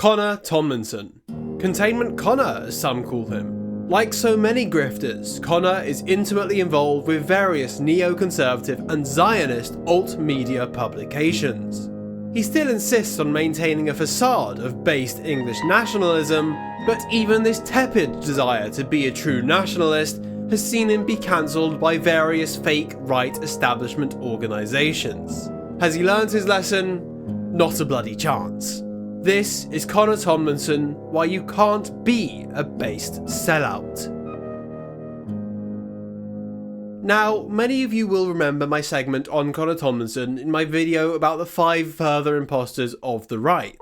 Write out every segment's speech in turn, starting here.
Connor Tomlinson. Containment Connor, as some call him. Like so many grifters, Connor is intimately involved with various neoconservative and Zionist alt-media publications. He still insists on maintaining a facade of based English nationalism, but even this tepid desire to be a true nationalist has seen him be cancelled by various fake right establishment organisations. Has he learned his lesson? Not a bloody chance. This is Connor Tomlinson, why you can't be a based sellout. Now, many of you will remember my segment on Connor Tomlinson in my video about the 5 further imposters of the right.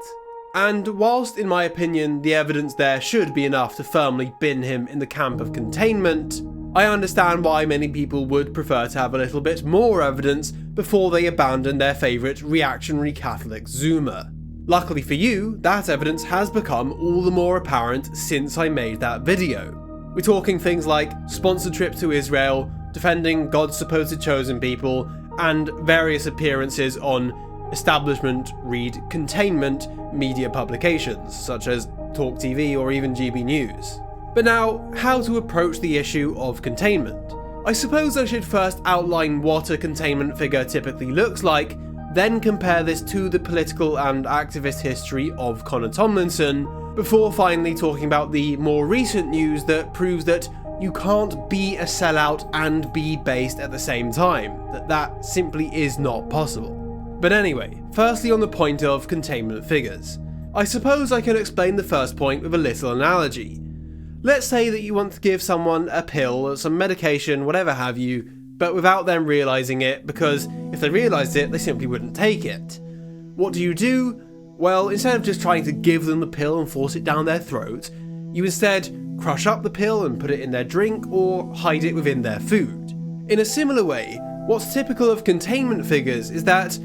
And whilst in my opinion the evidence there should be enough to firmly bin him in the camp of containment, I understand why many people would prefer to have a little bit more evidence before they abandon their favourite reactionary Catholic Zoomer. Luckily for you, that evidence has become all the more apparent since I made that video. We're talking things like sponsored trip to Israel, defending God's supposed chosen people, and various appearances on establishment read containment media publications, such as Talk TV or even GB News. But now, how to approach the issue of containment? I suppose I should first outline what a containment figure typically looks like, then compare this to the political and activist history of Connor Tomlinson, before finally talking about the more recent news that proves that you can't be a sellout and be based at the same time, that simply is not possible. But anyway, firstly on the point of containment figures. I suppose I can explain the first point with a little analogy. Let's say that you want to give someone a pill or some medication, whatever have you, but without them realising it, because if they realised it, they simply wouldn't take it. What do? Well, instead of just trying to give them the pill and force it down their throat, you instead crush up the pill and put it in their drink or hide it within their food. In a similar way, what's typical of containment figures is that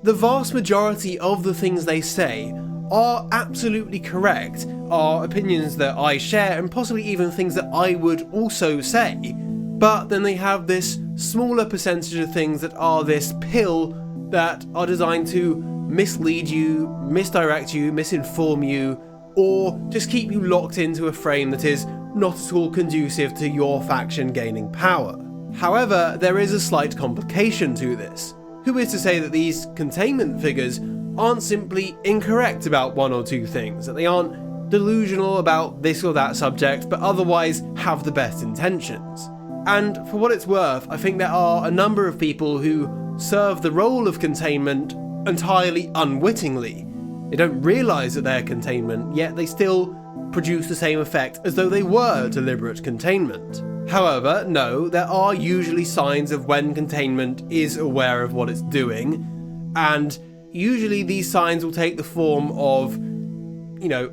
the vast majority of the things they say are absolutely correct, are opinions that I share and possibly even things that I would also say, but then they have this smaller percentage of things that are this pill that are designed to mislead you, misdirect you, misinform you, or just keep you locked into a frame that is not at all conducive to your faction gaining power. However, there is a slight complication to this. Who is to say that these containment figures aren't simply incorrect about one or two things, that they aren't delusional about this or that subject, but otherwise have the best intentions? And for what it's worth, I think there are a number of people who serve the role of containment entirely unwittingly. They don't realise that they're containment, yet they still produce the same effect as though they were deliberate containment. However, no, there are usually signs of when containment is aware of what it's doing, and usually these signs will take the form of,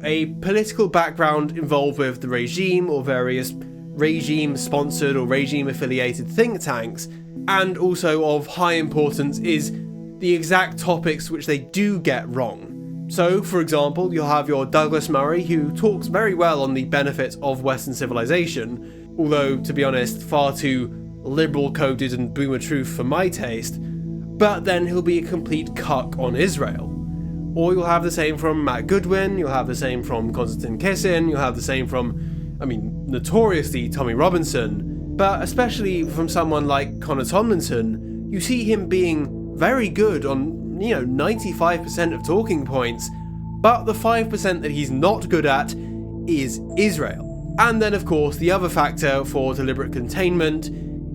a political background involved with the regime or various regime-sponsored or regime-affiliated think tanks, and also of high importance is the exact topics which they do get wrong. So, for example, you'll have your Douglas Murray, who talks very well on the benefits of Western civilization, although, to be honest, far too liberal-coded and boomer truth for my taste, but then he'll be a complete cuck on Israel. Or you'll have the same from Matt Goodwin, you'll have the same from Konstantin Kisin, you'll have the same from, notoriously Tommy Robinson, but especially from someone like Connor Tomlinson, you see him being very good on 95% of talking points, but the 5% that he's not good at is Israel. And then of course the other factor for deliberate containment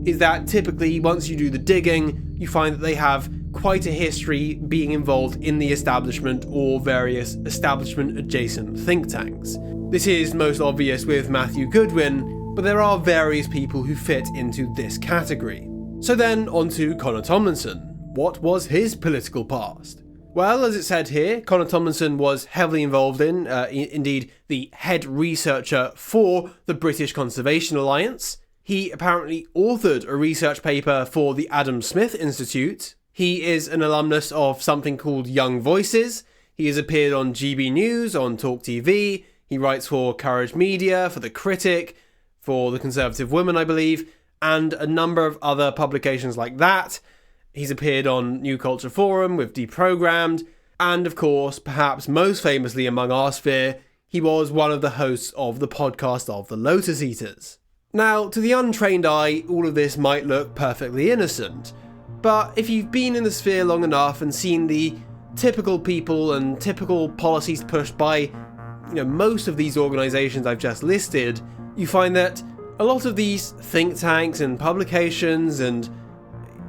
is that typically once you do the digging, you find that they have quite a history being involved in the establishment or various establishment adjacent think tanks. This is most obvious with Matthew Goodwin, but there are various people who fit into this category. So then on to Connor Tomlinson. What was his political past? Well, as it said here, Connor Tomlinson was heavily involved in, indeed, the head researcher for the British Conservation Alliance. He apparently authored a research paper for the Adam Smith Institute. He is an alumnus of something called Young Voices. He has appeared on GB News, on Talk TV. He writes for Courage Media, for The Critic, for The Conservative Woman, I believe, and a number of other publications like that. He's appeared on New Culture Forum with Deprogrammed, And of course, perhaps most famously among our sphere, he was one of the hosts of the podcast of the Lotus Eaters. Now, to the untrained eye, all of this might look perfectly innocent, but if you've been in the sphere long enough and seen the typical people and typical policies pushed by, most of these organisations I've just listed, you find that a lot of these think tanks and publications and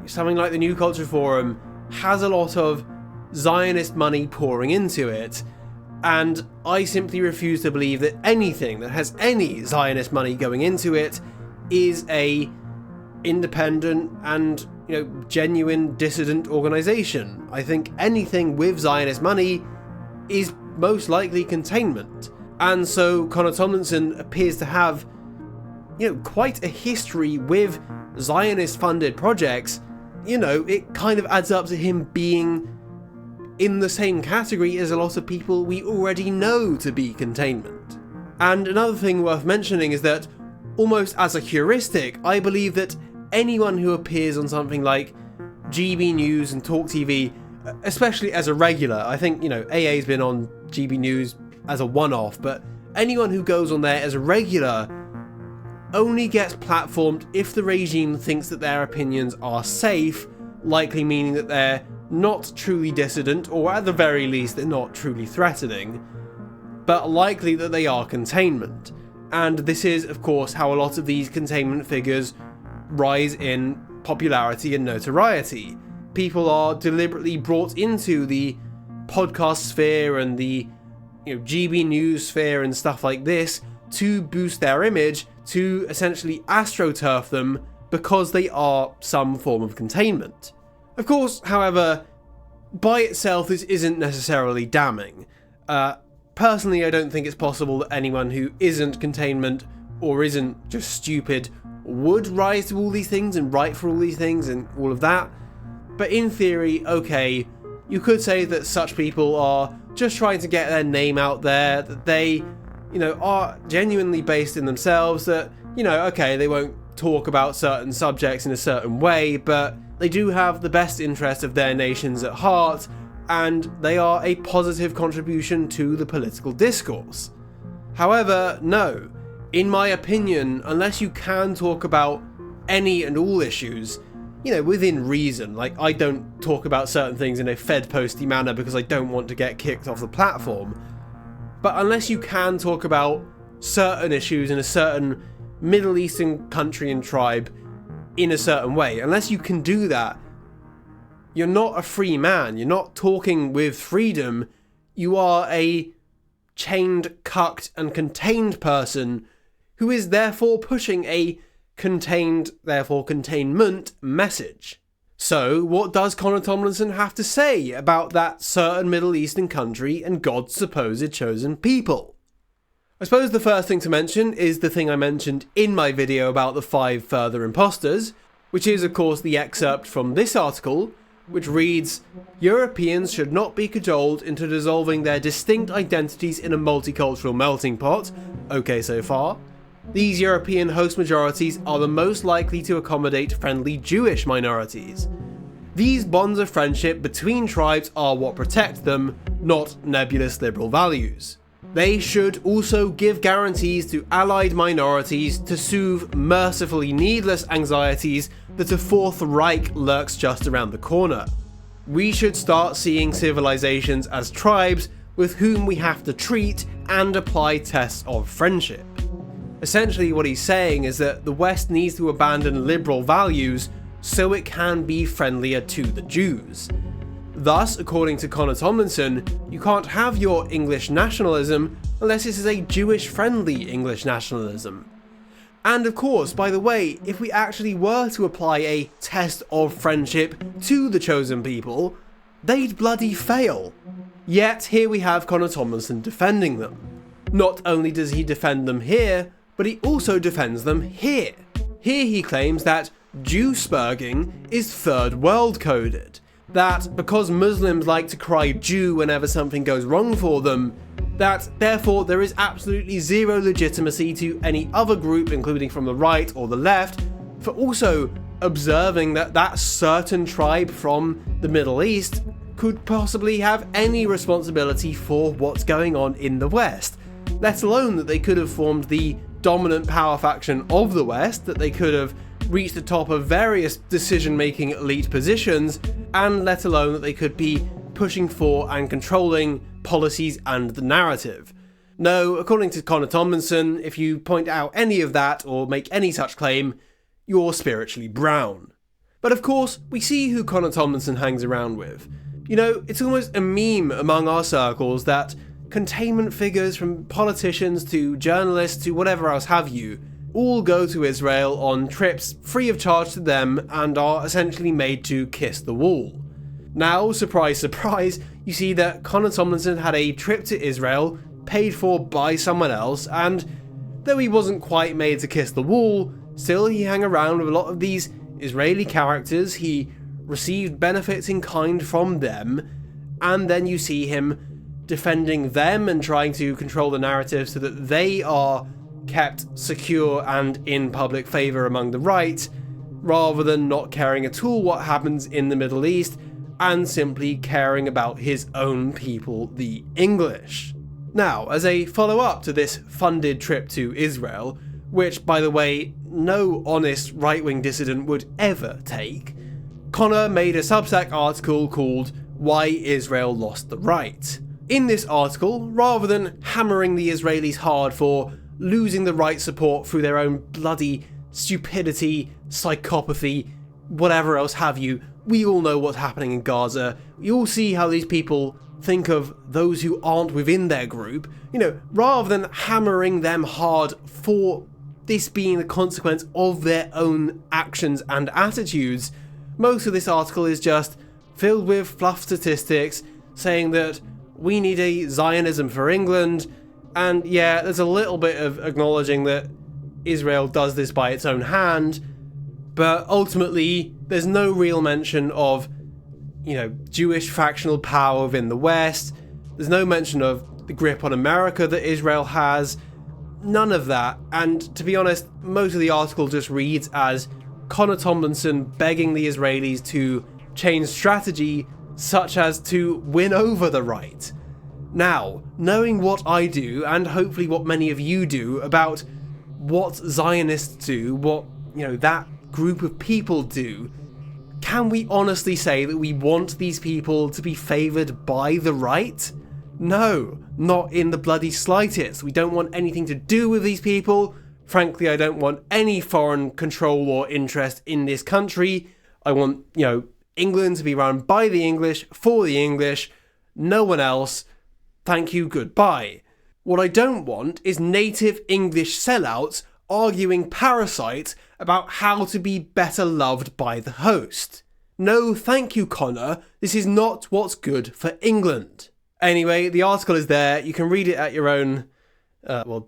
something like the New Culture Forum has a lot of Zionist money pouring into it, and I simply refuse to believe that anything that has any Zionist money going into it is a independent and, genuine dissident organisation. I think anything with Zionist money is most likely containment, and so Connor Tomlinson appears to have, quite a history with Zionist-funded projects. It kind of adds up to him being in the same category as a lot of people we already know to be containment. And another thing worth mentioning is that, almost as a heuristic, I believe that anyone who appears on something like GB News and Talk TV, especially as a regular, I think, AA's been on GB News as a one-off, but anyone who goes on there as a regular only gets platformed if the regime thinks that their opinions are safe, likely meaning that they're not truly dissident, or at the very least they're not truly threatening, but likely that they are containment. And this is, of course, how a lot of these containment figures rise in popularity and notoriety. People are deliberately brought into the podcast sphere and the GB News sphere and stuff like this to boost their image, to essentially astroturf them because they are some form of containment. Of course, however, by itself this isn't necessarily damning. Personally, I don't think it's possible that anyone who isn't containment or isn't just stupid would rise to all these things and write for all these things and all of that. But in theory, okay, you could say that such people are just trying to get their name out there, that they, are genuinely based in themselves, that, okay, they won't talk about certain subjects in a certain way, but they do have the best interest of their nations at heart, and they are a positive contribution to the political discourse. However, no, in my opinion, unless you can talk about any and all issues, within reason, like I don't talk about certain things in a Fed-posty manner because I don't want to get kicked off the platform, but unless you can talk about certain issues in a certain Middle Eastern country and tribe in a certain way, unless you can do that, you're not a free man, you're not talking with freedom, you are a chained, cucked and contained person who is therefore pushing a contained, therefore containment message. So what does Connor Tomlinson have to say about that certain Middle Eastern country and God's supposed chosen people? I suppose the first thing to mention is the thing I mentioned in my video about the 5 further imposters, which is of course the excerpt from this article, which reads, "Europeans should not be cajoled into dissolving their distinct identities in a multicultural melting pot." Okay so far. These European host majorities are the most likely to accommodate friendly Jewish minorities. These bonds of friendship between tribes are what protect them, not nebulous liberal values. They should also give guarantees to allied minorities to soothe mercifully needless anxieties that a Fourth Reich lurks just around the corner. We should start seeing civilizations as tribes with whom we have to treat and apply tests of friendship. Essentially what he's saying is that the West needs to abandon liberal values so it can be friendlier to the Jews. Thus, according to Connor Tomlinson, you can't have your English nationalism unless this is a Jewish-friendly English nationalism. And of course, by the way, if we actually were to apply a test of friendship to the chosen people, they'd bloody fail. Yet here we have Connor Tomlinson defending them. Not only does he defend them here, but he also defends them here. Here he claims that Jew-spurging is third world coded. That because Muslims like to cry Jew whenever something goes wrong for them, that therefore there is absolutely zero legitimacy to any other group, including from the right or the left, for also observing that that certain tribe from the Middle East could possibly have any responsibility for what's going on in the West, let alone that they could have formed the dominant power faction of the West, that they could have reached the top of various decision-making elite positions, and let alone that they could be pushing for and controlling policies and the narrative. No, according to Connor Tomlinson, if you point out any of that or make any such claim, you're spiritually brown. But of course, we see who Connor Tomlinson hangs around with. You know, it's almost a meme among our circles that containment figures, from politicians to journalists to whatever else have you, all go to Israel on trips free of charge to them and are essentially made to kiss the wall. Now, surprise surprise, you see that Connor Tomlinson had a trip to Israel paid for by someone else, and though he wasn't quite made to kiss the wall, still he hung around with a lot of these Israeli characters, he received benefits in kind from them, and then you see him defending them and trying to control the narrative so that they are kept secure and in public favour among the right, rather than not caring at all what happens in the Middle East and simply caring about his own people, the English. Now, as a follow-up to this funded trip to Israel, which, by the way, no honest right-wing dissident would ever take, Connor made a Substack article called Why Israel Lost the Right. In this article, rather than hammering the Israelis hard for losing the right support through their own bloody stupidity, psychopathy, whatever else have you, we all know what's happening in Gaza. We all see how these people think of those who aren't within their group. You know, rather than hammering them hard for this being the consequence of their own actions and attitudes, most of this article is just filled with fluff statistics saying that we need a Zionism for England, and yeah, there's a little bit of acknowledging that Israel does this by its own hand, but ultimately there's no real mention of, you know, Jewish factional power within the West. There's no mention of the grip on America that Israel has. None of that. And to be honest, most of the article just reads as Connor Tomlinson begging the Israelis to change strategy such as to win over the right. Now, knowing what I do, and hopefully what many of you do, about what Zionists do, what, you know, that group of people do, can we honestly say that we want these people to be favoured by the right? No, not in the bloody slightest. We don't want anything to do with these people. Frankly, I don't want any foreign control or interest in this country. I want, you know, England to be run by the English, for the English, no one else. Thank you, goodbye. What I don't want is native English sellouts arguing parasites about how to be better loved by the host. No, thank you, Connor. This is not what's good for England. Anyway, the article is there. You can read it at your own,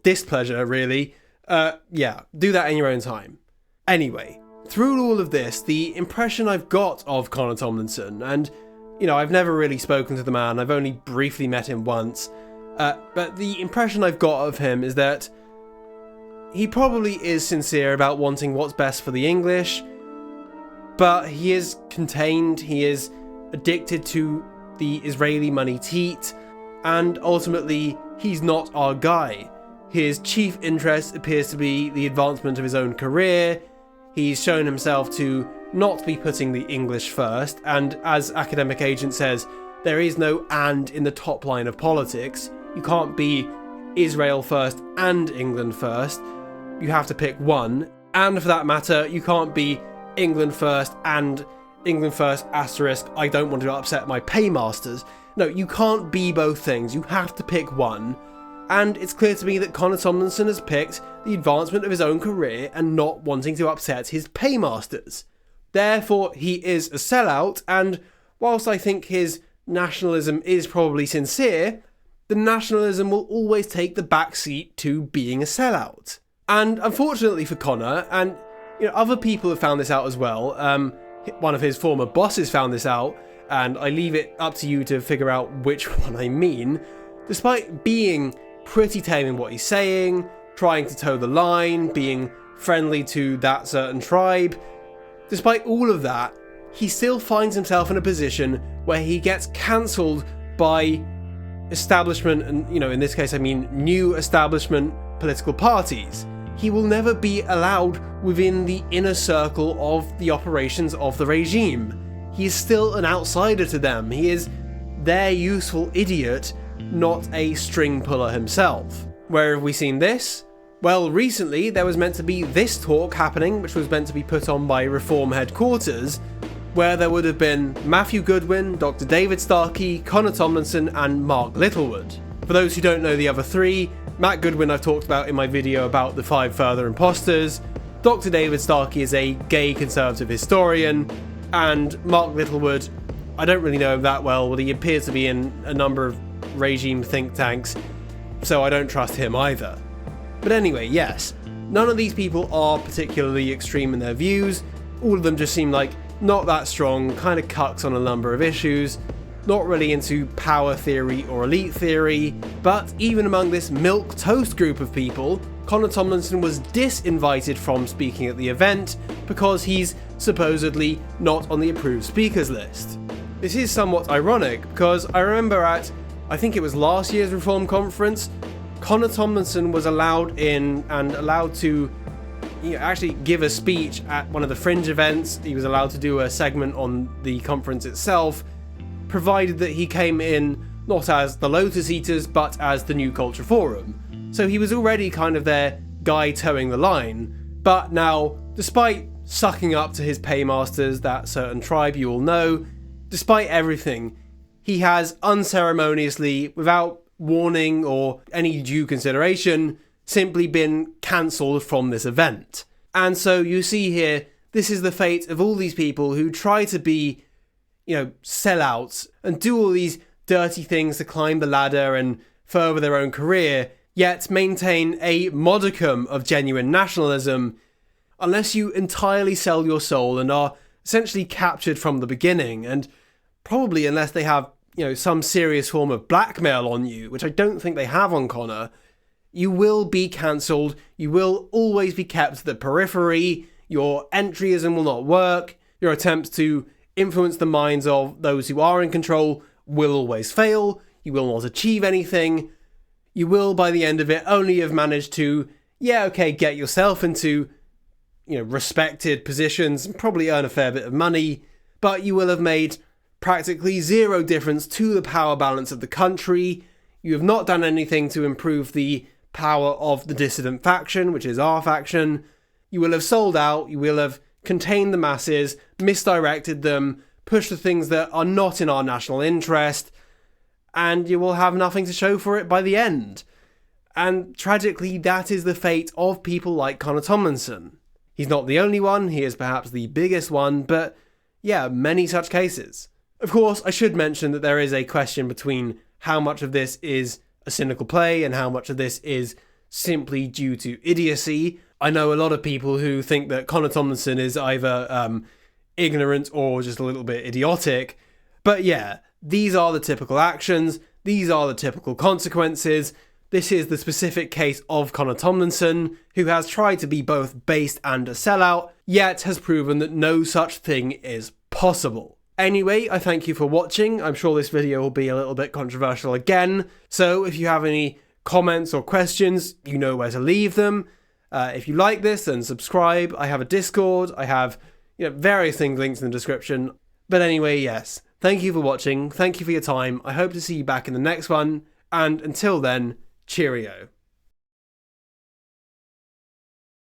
displeasure, really. Yeah, do that in your own time. Anyway, through all of this, the impression I've got of Connor Tomlinson, and, you know, I've never really spoken to the man, I've only briefly met him once, but the impression I've got of him is that he probably is sincere about wanting what's best for the English, but he is contained, he is addicted to the Israeli money teat, and ultimately, he's not our guy. His chief interest appears to be the advancement of his own career. He's shown himself to not be putting the English first, and as Academic Agent says, there is no "and" in the top line of politics. You can't be Israel first and England first. You have to pick one, and for that matter, you can't be England first and England first asterisk, I don't want to upset my paymasters. No, you can't be both things. You have to pick one. And it's clear to me that Connor Tomlinson has picked the advancement of his own career and not wanting to upset his paymasters. Therefore, he is a sellout, and whilst I think his nationalism is probably sincere, the nationalism will always take the backseat to being a sellout. And unfortunately for Connor, and you know, other people have found this out as well, one of his former bosses found this out, and I leave it up to you to figure out which one I mean. Despite being pretty tame in what he's saying, trying to toe the line, being friendly to that certain tribe, despite all of that, he still finds himself in a position where he gets cancelled by establishment, and in this case I mean new establishment political parties. He will never be allowed within the inner circle of the operations of the regime. He is still an outsider to them. He is their useful idiot, not a string puller himself. Where have we seen this? Well, recently there was meant to be this talk happening, which was meant to be put on by Reform headquarters, where there would have been Matthew Goodwin, Dr. David Starkey, Connor Tomlinson, and Mark Littlewood. For those who don't know the other three, Matt Goodwin I've talked about in my video about the 5 further imposters, Dr. David Starkey is a gay conservative historian, and Mark Littlewood, I don't really know him that well, but he appears to be in a number of regime think tanks, so I don't trust him either. But anyway, yes, none of these people are particularly extreme in their views. All of them just seem like not that strong, kind of cucks on a number of issues, not really into power theory or elite theory. But even among this milquetoast group of people, Connor Tomlinson was disinvited from speaking at the event because he's supposedly not on the approved speakers list. This is somewhat ironic because I remember at, I think it was last year's Reform conference, Connor Tomlinson was allowed in and allowed to actually give a speech at one of the fringe events. He was allowed to do a segment on the conference itself, provided that he came in not as the Lotus Eaters, but as the New Culture Forum. So he was already kind of their guy towing the line. But now, despite sucking up to his paymasters, that certain tribe you all know, despite everything, he has unceremoniously, without warning or any due consideration, simply been cancelled from this event. And so you see here, this is the fate of all these people who try to be, sellouts and do all these dirty things to climb the ladder and further their own career, yet maintain a modicum of genuine nationalism, unless you entirely sell your soul and are essentially captured from the beginning, and probably unless they have, some serious form of blackmail on you, which I don't think they have on Connor. You will be cancelled, you will always be kept to the periphery, your entryism will not work, your attempts to influence the minds of those who are in control will always fail, you will not achieve anything, you will by the end of it only have managed to, get yourself into, respected positions and probably earn a fair bit of money, but you will have made practically zero difference to the power balance of the country. You have not done anything to improve the power of the dissident faction, which is our faction. You will have sold out, you will have contained the masses, misdirected them, pushed the things that are not in our national interest, and you will have nothing to show for it by the end. And tragically, that is the fate of people like Connor Tomlinson. He's not the only one, he is perhaps the biggest one, but many such cases. Of course, I should mention that there is a question between how much of this is a cynical play and how much of this is simply due to idiocy. I know a lot of people who think that Connor Tomlinson is either ignorant or just a little bit idiotic. But these are the typical actions. These are the typical consequences. This is the specific case of Connor Tomlinson, who has tried to be both based and a sellout, yet has proven that no such thing is possible. Anyway, I thank you for watching. I'm sure this video will be a little bit controversial again, so if you have any comments or questions, you know where to leave them. If you like this, then subscribe. I have a Discord. I have various things linked in the description. But anyway, yes, thank you for watching. Thank you for your time. I hope to see you back in the next one. And until then, cheerio.